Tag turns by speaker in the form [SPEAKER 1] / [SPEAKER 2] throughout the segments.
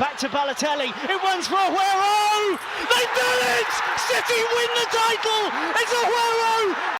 [SPEAKER 1] Back to Balotelli, it runs for Aguero! They've done it! City win the title! It's Aguero!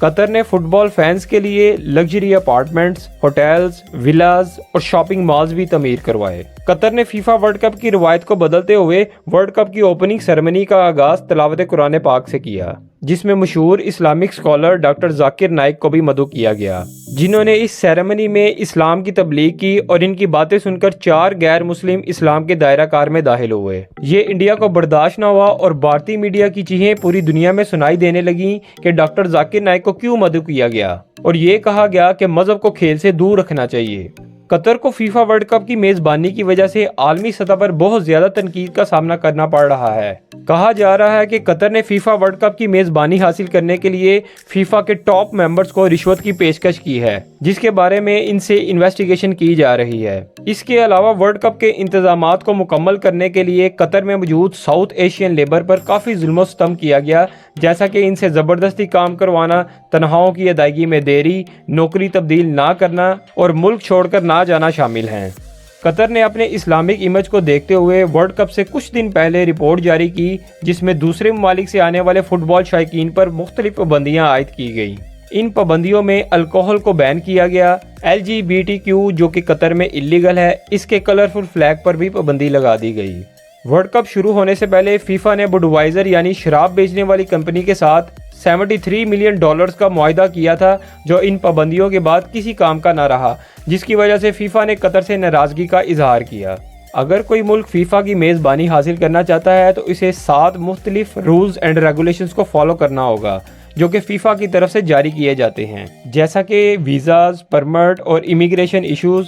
[SPEAKER 2] قطر نے fit بال fans کے لیے luxury apartments, hotels, villas اور shopping malls بھی تعمیر کروائے۔ قطر نے فیفا ورلڈ کپ کی روایت کو بدلتے ہوئے ورلڈ کپ کی اوپننگ سیریمنی کا آغاز تلاوت قرآن پاک سے کیا، جس میں مشہور Islamic scholar doctor Zakir Naik کو بھی مدعو کیا گیا، جنہوں نے اس سیریمنی میں اسلام کی تبلیغ کی اور ان کی باتیں سن کر 4 غیر مسلم اسلام کے دائرہ کار میں داخل ہوئے۔ یہ انڈیا کو برداشت نہ ہوا اور بھارتی میڈیا کی چیخیں پوری دنیا میں سنائی دینے لگیں کہ ڈاکٹر ذاکر نائک کو کیوں مدعو کیا گیا، اور یہ کہا گیا کہ مذہب کو کھیل سے دور رکھنا چاہیے۔ قطر کو فیفا ورلڈ کپ کی میزبانی کی وجہ سے عالمی سطح پر بہت زیادہ تنقید کا سامنا کرنا پڑ رہا ہے۔ کہا جا رہا ہے کہ قطر نے فیفا ورلڈ کپ کی میزبانی حاصل کرنے کے لیے فیفا کے ٹاپ ممبرز کو رشوت کی پیشکش کی ہے، جس کے بارے میں ان سے انویسٹیگیشن کی جا رہی ہے۔ اس کے علاوہ ورلڈ کپ کے انتظامات کو مکمل کرنے کے لیے قطر میں موجود ساؤتھ ایشین لیبر پر کافی ظلم و ستم کیا گیا، جیسا کہ ان سے زبردستی کام کروانا، تنخواہوں کی ادائیگی میں دیری، نوکری تبدیل نہ کرنا اور ملک چھوڑ کر نہ جانا شامل ہیں۔ قطر نے اپنے اسلامک امیج کو دیکھتے ہوئے ورلڈ کپ سے کچھ دن پہلے رپورٹ جاری کی، جس میں دوسرے ممالک سے آنے والے فٹ بال شائقین پر مختلف پابندیاں عائد کی گئیں۔ ان پابندیوں میں الکوہل کو بین کیا گیا، LGBTQ جو کہ قطر میں اللیگل ہے، اس کے کلرفل فلیگ پر بھی پابندی لگا دی گئی۔ ورلڈ کپ شروع ہونے سے پہلے فیفا نے بڈوائزر یعنی شراب بیچنے والی کمپنی کے ساتھ $73 ملین کا معاہدہ کیا تھا، جو ان پابندیوں کے بعد کسی کام کا نہ رہا، جس کی وجہ سے فیفا نے قطر سے ناراضگی کا اظہار کیا۔ اگر کوئی ملک فیفا کی میزبانی حاصل کرنا چاہتا ہے تو اسے 7 مختلف رولز اینڈ ریگولیشنز کو فالو کرنا ہوگا، جو کہ فیفا کی طرف سے جاری کیے جاتے ہیں، جیسا کہ ویزاز، پرمٹ اور امیگریشن ایشوز،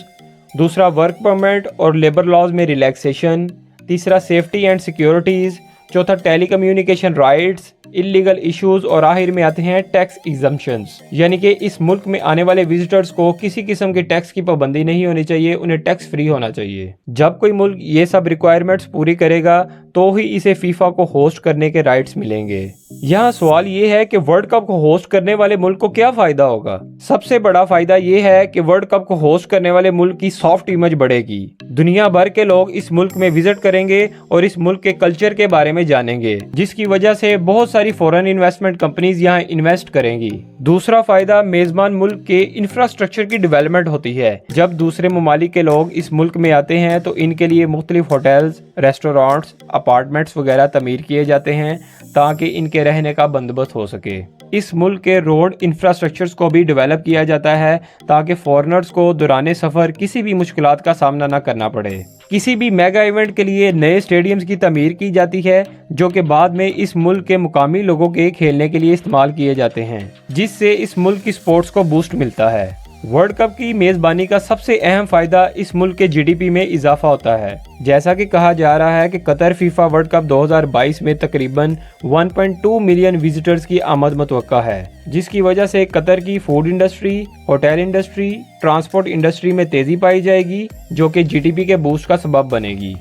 [SPEAKER 2] دوسرا ورک پرمٹ اور لیبر لاز میں ریلیکسیشن، تیسرا سیفٹی اینڈ سیکیورٹیز، چوتھا ٹیلی کمیونیکیشن رائٹس، اللیگل ایشوز، اور آخر میں آتے ہیں ٹیکس ایگزمپشنز، یعنی کہ اس ملک میں آنے والے وزٹرز کو کسی قسم کے ٹیکس کی پابندی نہیں ہونی چاہیے، انہیں ٹیکس فری ہونا چاہیے۔ جب کوئی ملک یہ سب ریکوائرمنٹس پوری کرے گا تو ہی اسے فیفا کو ہوسٹ کرنے کے رائٹس ملیں گے۔ یہاں سوال یہ ہے کہ ورلڈ کپ کو ہوسٹ کرنے والے ملک کو کیا فائدہ ہوگا؟ سب سے بڑا فائدہ یہ ہے کہ ورلڈ کپ کو ہوسٹ کرنے والے ملک کی سافٹ امیج بڑھے گی، دنیا بھر کے لوگ اس ملک میں وزٹ کریں گے اور اس ملک کے کلچر کے بارے میں جانیں گے، جس کی وجہ سے بہت ساری فورن انویسٹمنٹ کمپنیز یہاں انویسٹ کریں گی۔ دوسرا فائدہ میزبان ملک کے انفراسٹرکچر کی ڈیولپمنٹ ہوتی ہے۔ جب دوسرے ممالک کے لوگ اس ملک میں آتے ہیں تو ان کے لیے مختلف ہوٹلز، ریسٹورانٹس، اپارٹمنٹس وغیرہ تعمیر کیے جاتے ہیں تاکہ ان کے رہنے کا بندوبست ہو سکے۔ اس ملک کے روڈ انفراسٹرکچرز کو بھی ڈیولپ کیا جاتا ہے تاکہ فورنرز کو دوران سفر کسی بھی مشکلات کا سامنا نہ کرنا پڑے۔ کسی بھی میگا ایونٹ کے لیے نئے اسٹیڈیمز کی تعمیر کی جاتی ہے، جو کہ بعد میں اس ملک کے مقامی لوگوں کے کھیلنے کے لیے استعمال کیے جاتے ہیں، جس سے اس ملک کی سپورٹس کو بوسٹ ملتا ہے۔ ورلڈ کپ کی میزبانی کا سب سے اہم فائدہ اس ملک کے GDP میں اضافہ ہوتا ہے، جیسا کہ کہا جا رہا ہے کہ قطر فیفا ورلڈ کپ 2022 میں تقریباً 1.2 ملین وزٹرز کی آمد متوقع ہے، جس کی وجہ سے قطر کی food industry, hotel industry, transport industry میں تیزی پائی جائے گی، جو کہ GDP کے بوسٹ کا سبب بنے گی۔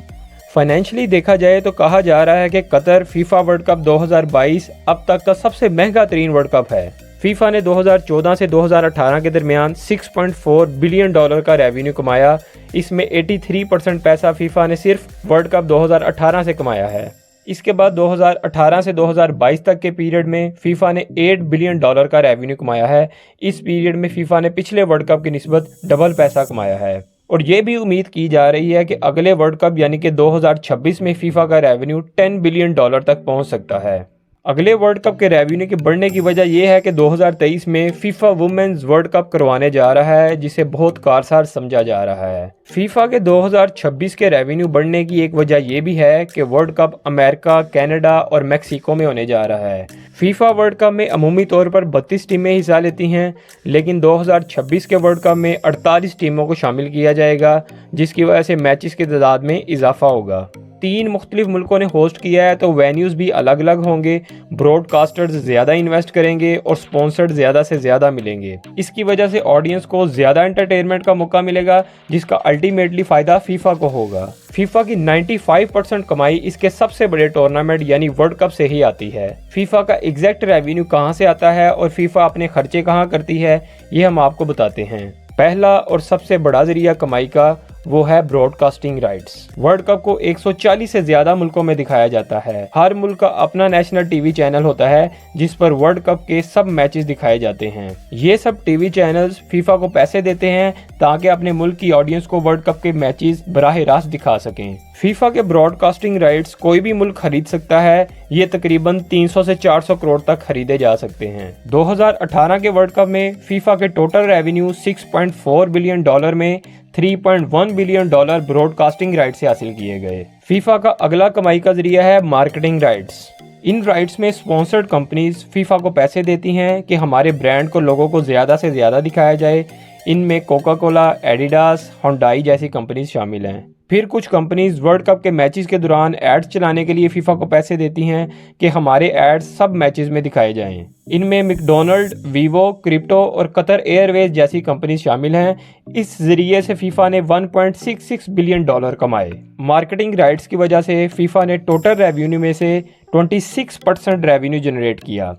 [SPEAKER 2] فائنینشلی دیکھا جائے تو کہا جا رہا ہے کہ قطر فیفا ورلڈ کپ 2022 اب تک کا سب سے مہنگا ترین ورلڈ کپ ہے۔ فیفا نے 2014 سے 2018 کے درمیان $6.4 بلین کا ریونیو کمایا، اس میں 83% پیسہ فیفا نے صرف ورلڈ کپ 2018 سے کمایا ہے۔ اس کے بعد 2018 سے 2022 تک کے پیریڈ میں فیفا نے $8 بلین کا ریونیو کمایا ہے۔ اس پیریڈ میں فیفا نے پچھلے ورلڈ کپ کی نسبت ڈبل پیسہ کمایا ہے، اور یہ بھی امید کی جا رہی ہے کہ اگلے ورلڈ کپ یعنی کہ 2026 میں فیفا کا ریونیو $10 بلین تک پہنچ سکتا ہے۔ اگلے ورلڈ کپ کے ریونیو کے بڑھنے کی وجہ یہ ہے کہ 2023 میں فیفا وومنز ورلڈ کپ کروانے جا رہا ہے، جسے بہت کارساز سمجھا جا رہا ہے۔ فیفا کے 2026 کے ریونیو بڑھنے کی ایک وجہ یہ بھی ہے کہ ورلڈ کپ امریکہ، کینیڈا اور میکسیکو میں ہونے جا رہا ہے۔ فیفا ورلڈ کپ میں عمومی طور پر 32 ٹیمیں حصہ لیتی ہیں، لیکن 2026 کے ورلڈ کپ میں 48 ٹیموں کو شامل کیا جائے گا، جس کی وجہ سے میچز کی تعداد میں اضافہ ہوگا۔ 3 مختلف ملکوں نے ہوسٹ کیا ہے تو وینیوز بھی الگ الگ ہوں گے، براڈ کاسٹرز زیادہ انویسٹ کریں گے اور سپانسرز زیادہ سے زیادہ ملیں گے۔ اس کی وجہ سے آڈینس کو زیادہ انٹرٹینمنٹ کا موقع ملے گا، جس کا الٹیمیٹلی فائدہ فیفا کو ہوگا۔ فیفا کی 95% کمائی اس کے سب سے بڑے ٹورنامنٹ یعنی ورلڈ کپ سے ہی آتی ہے۔ فیفا کا ایگزیکٹ ریونیو کہاں سے آتا ہے اور فیفا اپنے خرچے کہاں کرتی ہے، یہ ہم آپ کو بتاتے ہیں۔ پہلا اور سب سے بڑا ذریعہ کمائی کا وہ ہے broadcasting rights. World cup کو 140 سے زیادہ ملکوں میں دکھایا جاتا ہے۔ ہر ملک کا اپنا نیشنل ٹی وی چینل ہوتا ہے جس پر ورلڈ کپ کے سب میچز دکھائے جاتے ہیں۔ یہ سب ٹی وی چینلز فیفا کو پیسے دیتے ہیں تاکہ اپنے ملک کی آڈینس کو ورلڈ کپ کے میچز براہ راست دکھا سکیں۔ فیفا کے براڈ کاسٹنگ رائٹس کوئی بھی ملک خرید سکتا ہے۔ یہ تقریباً 300 سے 400 کروڑ تک خریدے جا سکتے ہیں۔ 2018 کے ورلڈ کپ میں فیفا کے ٹوٹل ریونیو $6.4 بلین میں $3.1 بلین براڈ کاسٹنگ رائٹ سے حاصل کیے گئے۔ فیفا کا اگلا کمائی کا ذریعہ ہے مارکیٹنگ رائٹس۔ ان رائٹس میں اسپانسرڈ کمپنیز فیفا کو پیسے دیتی ہیں کہ ہمارے برانڈ کو لوگوں کو زیادہ سے زیادہ دکھایا جائے۔ ان میں کوکا کولا، ایڈیڈاس، ہونڈائی جیسی کمپنیز شامل ہیں۔ پھر کچھ کمپنیز ورلڈ کپ کے میچز کے دوران ایڈز چلانے کے لیے فیفا کو پیسے دیتی ہیں کہ ہمارے ایڈز سب میچز میں دکھائے جائیں۔ ان میں میک ڈونلڈ، ویوو، کرپٹو اور قطر ایئر ویز جیسی کمپنیز شامل ہیں۔ اس ذریعے سے فیفا نے $1.66 بلین کمائے۔ مارکیٹنگ رائٹس کی وجہ سے فیفا نے ٹوٹل ریونیو میں سے 26% ریونیو جنریٹ کیا۔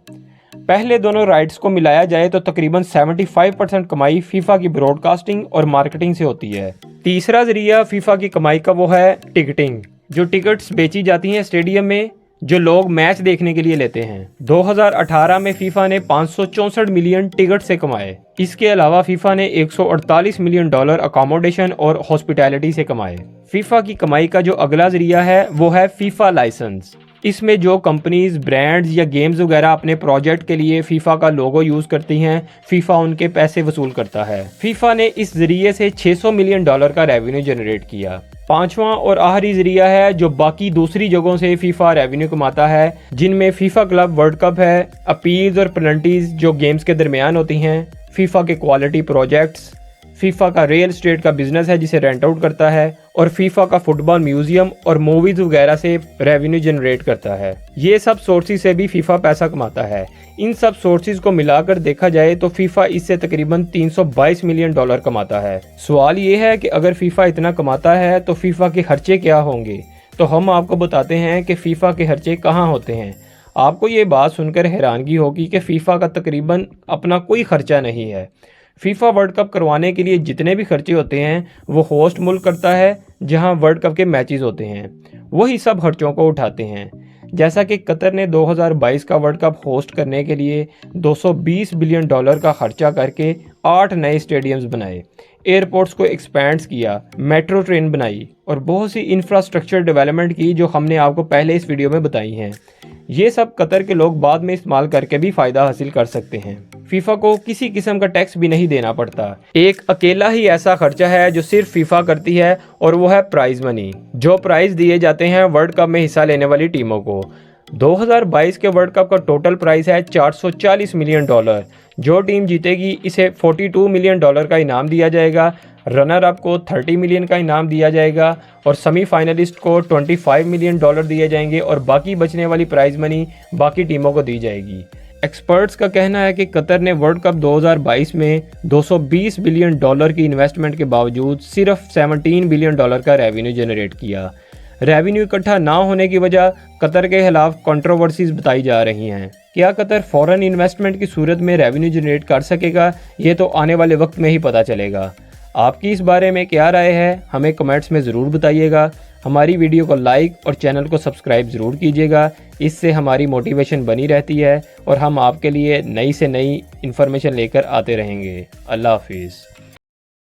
[SPEAKER 2] پہلے دونوں رائٹس کو ملایا جائے تو تقریباً 75% کمائی فیفا کی براڈ کاسٹنگ اور مارکیٹنگ سے ہوتی ہے۔ تیسرا ذریعہ فیفا کی کمائی کا وہ ہے ٹکٹنگ، جو ٹکٹس بیچی جاتی ہیں اسٹیڈیم میں جو لوگ میچ دیکھنے کے لیے لیتے ہیں۔ 2018 میں فیفا نے $564 ملین ٹکٹ سے کمائے۔ اس کے علاوہ فیفا نے $148 ملین اکاموڈیشن اور ہاسپٹیلٹی سے کمائے۔ فیفا کی کمائی کا جو اگلا ذریعہ ہے وہ ہے فیفا لائسنس۔ اس میں جو کمپنیز برانڈز یا گیمز وغیرہ اپنے پروجیکٹ کے لیے فیفا کا لوگو یوز کرتی ہیں، فیفا ان کے پیسے وصول کرتا ہے۔ فیفا نے اس ذریعے سے $600 ملین کا ریونیو جنریٹ کیا۔ پانچواں اور آخری ذریعہ ہے جو باقی دوسری جگہوں سے فیفا ریونیو کماتا ہے، جن میں فیفا کلب ورلڈ کپ ہے، اپیلز اور پینلٹیز جو گیمز کے درمیان ہوتی ہیں، فیفا کے کوالٹی پروجیکٹس، فیفا کا ریل اسٹیٹ کا بزنس ہے جسے رینٹ آؤٹ کرتا ہے، اور فیفا کا فٹ بال میوزیم اور موویز وغیرہ سے ریونیو جنریٹ کرتا ہے۔ یہ سب سورسز سے بھی فیفا پیسہ کماتا ہے۔ ان سب سورسز کو ملا کر دیکھا جائے تو فیفا اس سے تقریباً $322 ملین کماتا ہے۔ سوال یہ ہے کہ اگر فیفا اتنا کماتا ہے تو فیفا کے خرچے کیا ہوں گے؟ تو ہم آپ کو بتاتے ہیں کہ فیفا کے خرچے کہاں ہوتے ہیں۔ آپ کو یہ بات سن کر حیرانگی ہوگی کہ فیفا کا تقریباً اپنا کوئی خرچہ نہیں ہے۔ فیفا ورلڈ کپ کروانے کے لیے جتنے بھی خرچے ہوتے ہیں وہ ہوسٹ ملک کرتا ہے جہاں ورلڈ کپ کے میچز ہوتے ہیں، وہی سب خرچوں کو اٹھاتے ہیں۔ جیسا کہ قطر نے 2022 کا ورلڈ کپ ہوسٹ کرنے کے لیے $220 بلین کا خرچہ کر کے 8 نئے اسٹیڈیمز بنائے، ایئرپورٹس کو ایکسپینڈ کیا، میٹرو ٹرین بنائی اور بہت سی انفراسٹرکچر ڈیولپمنٹ کی جو ہم نے آپ کو پہلے اس ویڈیو میں بتائی ہیں۔ یہ سب قطر کے لوگ بعد میں استعمال کر کے بھی فائدہ حاصل کر سکتے ہیں۔ فیفا کو کسی قسم کا ٹیکس بھی نہیں دینا پڑتا۔ ایک اکیلا ہی ایسا خرچہ ہے جو صرف فیفا کرتی ہے اور وہ ہے پرائز منی، جو پرائز دیے جاتے ہیں ورلڈ کپ میں حصہ لینے والی ٹیموں کو۔ 2022 کے ورلڈ کپ کا ٹوٹل پرائز ہے $440 ملین۔ جو ٹیم جیتے گی اسے $42 ملین کا انعام دیا جائے گا، رنر اپ کو $30 ملین کا انعام دیا جائے گا اور سیمی فائنلسٹ کو $25 ملین دیے جائیں گے اور باقی بچنے والی پرائز منی باقی ٹیموں کو دی جائے گی۔ ایکسپرٹس کا کہنا ہے کہ قطر نے ورلڈ کپ 2022 میں $220 بلین کی انویسٹمنٹ کے باوجود صرف $17 بلین کا ریونیو جنریٹ کیا۔ ریونیو اکٹھا نہ ہونے کی وجہ قطر کے خلاف کنٹروورسیز بتائی جا رہی ہیں۔ کیا قطر فورن انویسٹمنٹ کی صورت میں ریونیو جنریٹ کر سکے گا؟ یہ تو آنے والے وقت میں ہی پتہ چلے گا۔ آپ کی اس بارے میں کیا رائے ہے؟ ہمیں کمنٹس میں ضرور بتائیے گا۔ ہماری ویڈیو کو لائک اور چینل کو سبسکرائب ضرور کیجیے گا، اس سے ہماری موٹیویشن بنی رہتی ہے اور ہم آپ کے لیے نئی سے نئی انفارمیشن لے کر آتے رہیں گے۔ اللہ حافظ۔